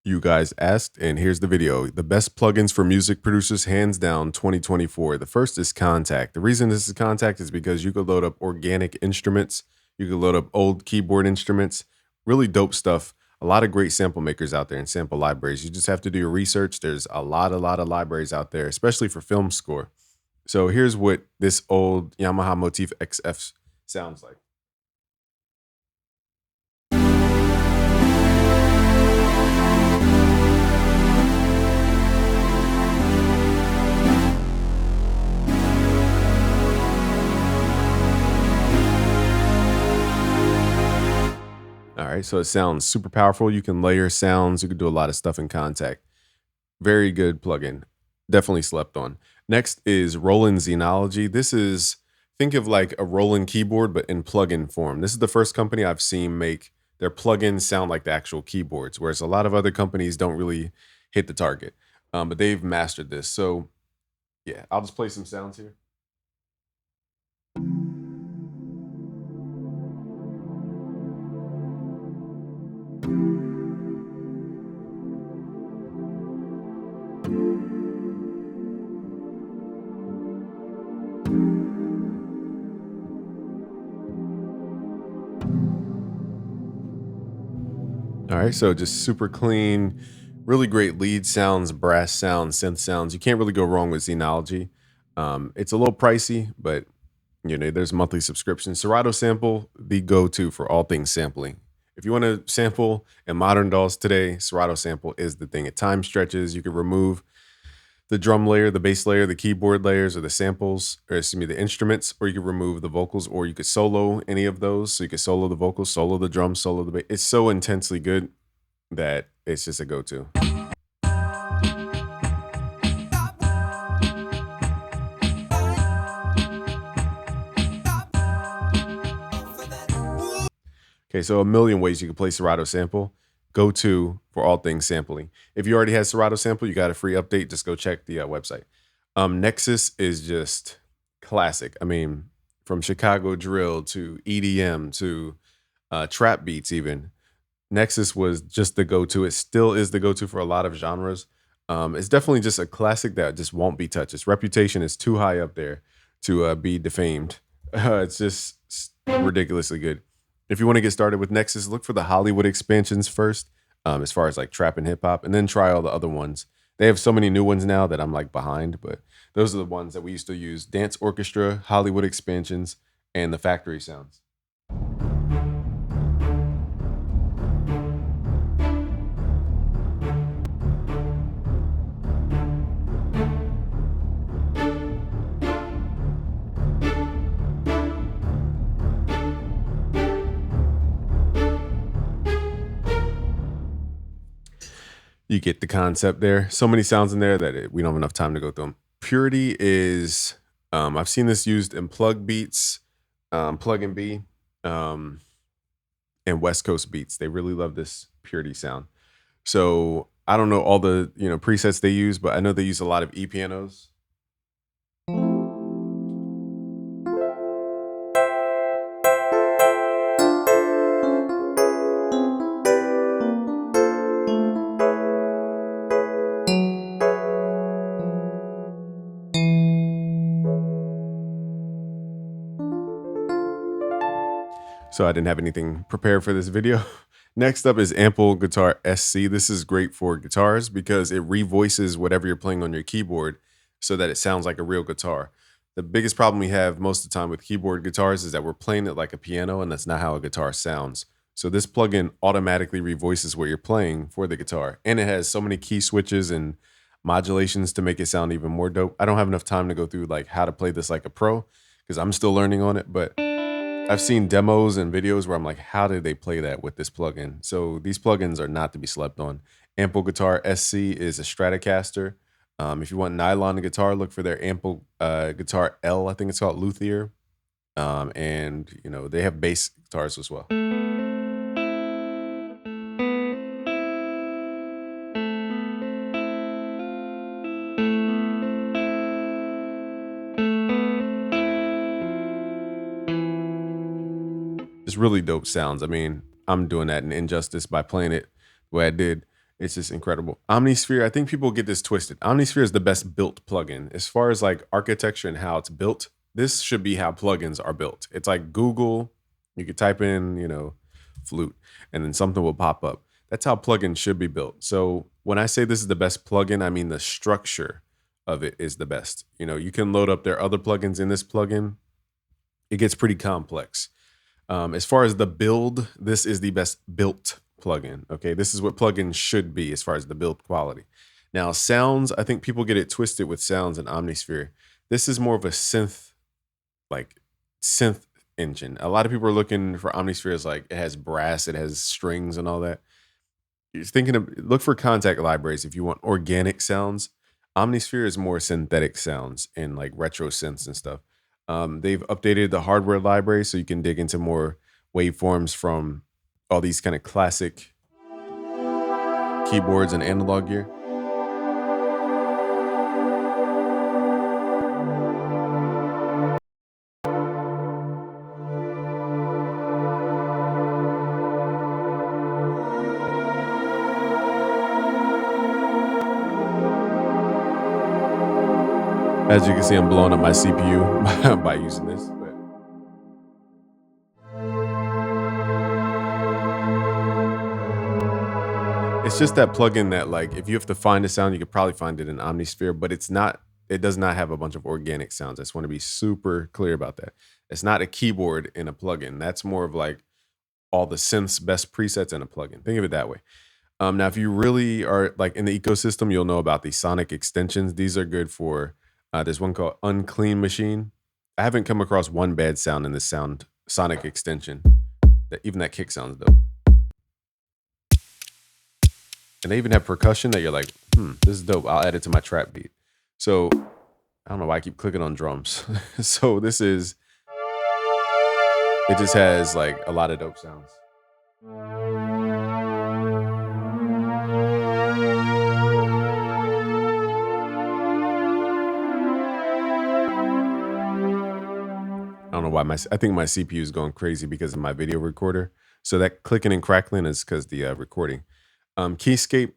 You guys asked, and here's the video. The best plugins for music producers, hands down, 2024. The first is Contact. The reason this is Contact is because you could load up organic instruments, you could load up old keyboard instruments, really dope stuff. A lot of great sample makers out there and sample libraries. You just have to do your research. There's a lot of libraries out there, especially for film score. So here's what this old Yamaha Motif XF sounds like. All right, so it sounds super powerful. You can layer sounds. You can do a lot of stuff in Contact. Very good plugin. Definitely slept on. Next is Roland Xenology. This is, think of like a Roland keyboard, but in plugin form. This is the first company I've seen make their plugins sound like the actual keyboards, whereas a lot of other companies don't really hit the target. But they've mastered this. So yeah, I'll just play some sounds here. All right, so just super clean, really great lead sounds, brass sounds, synth sounds. You can't really go wrong with Xenology. It's a little pricey, but there's monthly subscriptions. Serato Sample, the go-to for all things sampling. If you want to sample in modern DAWs today, Serato Sample is the thing. At time stretches, you can remove the drum layer, the bass layer, the keyboard layers, or the samples, or excuse me, the instruments, or you could remove the vocals, or you could solo any of those. So you could solo the vocals, solo the drums, solo the bass. It's so intensely good that it's just a go-to. Okay, so a million ways you can play Serato Sample. Go to for all things sampling. If you already had Serato Sample, you got a free update. Just go check the website. Nexus is just classic. I mean, from Chicago drill to EDM to trap beats, even Nexus was just the go-to. It still is the go-to for a lot of genres. It's definitely just a classic that just won't be touched. Its reputation is too high up there to be defamed. It's just ridiculously good. If you want to get started with Nexus, look for the Hollywood expansions first, as far as like trap and hip hop, and then try all the other ones. They have so many new ones now that I'm like behind, but those are the ones that we used to use: Dance Orchestra, Hollywood expansions, and the Factory Sounds. You get the concept there. So many sounds in there that we don't have enough time to go through them. Purity is, I've seen this used in plug beats, plug and B, um, and West Coast beats. They really love this Purity sound. So I don't know all the presets they use, but I know they use a lot of E pianos. So I didn't have anything prepared for this video. Next up is Ample Guitar SC. This is great for guitars because it revoices whatever you're playing on your keyboard so that it sounds like a real guitar. The biggest problem we have most of the time with keyboard guitars is that we're playing it like a piano, and that's not how a guitar sounds. So this plugin automatically revoices what you're playing for the guitar. And it has so many key switches and modulations to make it sound even more dope. I don't have enough time to go through like how to play this like a pro because I'm still learning on it, but I've seen demos and videos where I'm like, how did they play that with this plugin? So these plugins are not to be slept on. Ample Guitar SC is a Stratocaster. If you want nylon guitar, look for their Ample Guitar L. I think it's called Luthier. And they have bass guitars as well. It's really dope sounds. I mean, I'm doing that in Injustice by playing it the way I did. It's just incredible. Omnisphere, I think people get this twisted. Omnisphere is the best built plugin. As far as like architecture and how it's built, this should be how plugins are built. It's like Google, you could type in, flute, and then something will pop up. That's how plugins should be built. So when I say this is the best plugin, I mean the structure of it is the best. You can load up their other plugins in this plugin. It gets pretty complex. As far as the build, this is the best built plugin. Okay, this is what plugins should be as far as the build quality. Now, sounds, I think people get it twisted with sounds and Omnisphere. This is more of a synth engine. A lot of people are looking for Omnisphere as like it has brass, it has strings and all that. You're thinking of look for Contact libraries if you want organic sounds. Omnisphere is more synthetic sounds and like retro synths and stuff. They've updated the hardware library so you can dig into more waveforms from all these kind of classic keyboards and analog gear. As you can see, I'm blowing up my CPU by using this. But it's just that plugin that like if you have to find a sound, you could probably find it in Omnisphere, but it does not have a bunch of organic sounds. I just want to be super clear about that. It's not a keyboard in a plugin. That's more of like all the synths best presets in a plugin. Think of it that way. Now, if you really are like in the ecosystem, you'll know about the sonic extensions. These are good for there's one called Unclean Machine. I haven't come across one bad sound in this sonic extension. Even that kick sounds dope. And they even have percussion that you're like, this is dope. I'll add it to my trap beat. So I don't know why I keep clicking on drums. So it just has like a lot of dope sounds. I don't know why I think my CPU is going crazy because of my video recorder. So that clicking and crackling is because the recording. Keyscape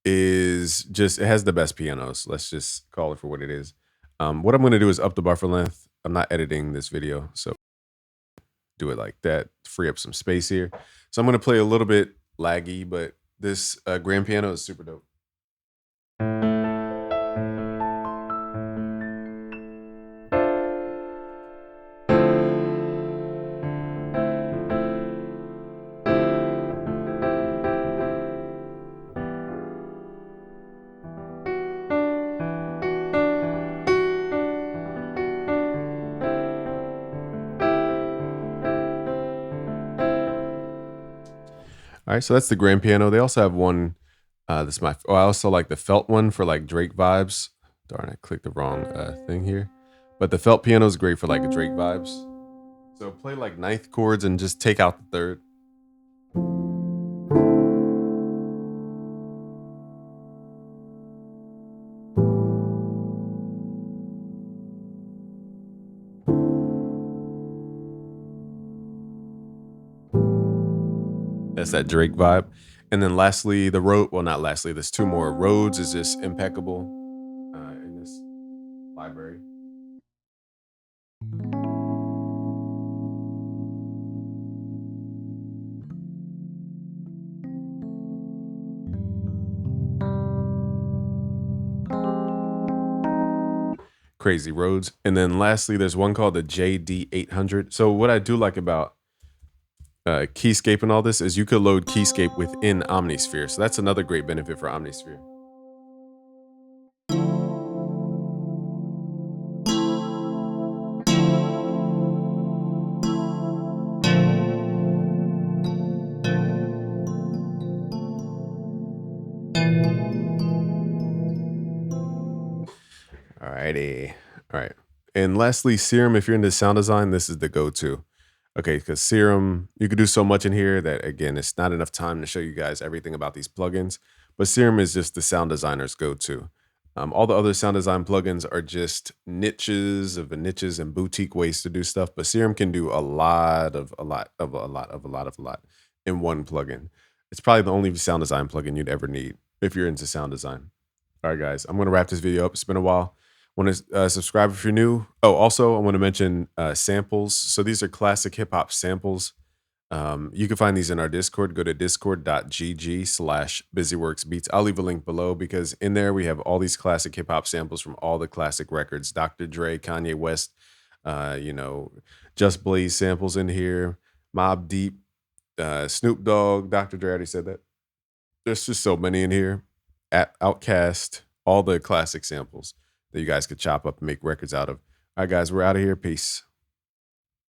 is it has the best pianos. Let's just call it for what it is. What I'm going to do is up the buffer length. I'm not editing this video, so do it like that. Free up some space here. So I'm going to play a little bit laggy, but this grand piano is super dope. All right, so that's the grand piano. They also have one. I also like the felt one for like Drake vibes. Darn, I clicked the wrong thing here. But the felt piano is great for like Drake vibes. So play like ninth chords and just take out the third. That's that Drake vibe. And then lastly, there's two more. Rhodes is just impeccable in this library. Crazy Rhodes. And then lastly, there's one called the JD800. So what I do like about Keyscape and all this is you could load Keyscape within Omnisphere. So that's another great benefit for Omnisphere. Alrighty. All right. And lastly, Serum, if you're into sound design, this is the go-to. Okay, because Serum, you could do so much in here that, again, it's not enough time to show you guys everything about these plugins. But Serum is just the sound designer's go-to. All the other sound design plugins are just niches and boutique ways to do stuff. But Serum can do a lot in one plugin. It's probably the only sound design plugin you'd ever need. if you're into sound design. All right, guys, I'm going to wrap this video up. It's been a while. Want to subscribe if you're new. Oh, also, I want to mention samples. So these are classic hip hop samples. You can find these in our Discord. Go to discord.gg/busyworksbeats. I'll leave a link below because in there we have all these classic hip hop samples from all the classic records. Dr. Dre, Kanye West, Just Blaze samples in here. Mobb Deep, Snoop Dogg, Dr. Dre, I already said that. There's just so many in here. At Outkast, all the classic samples that you guys could chop up and make records out of. All right, guys, we're out of here. Peace.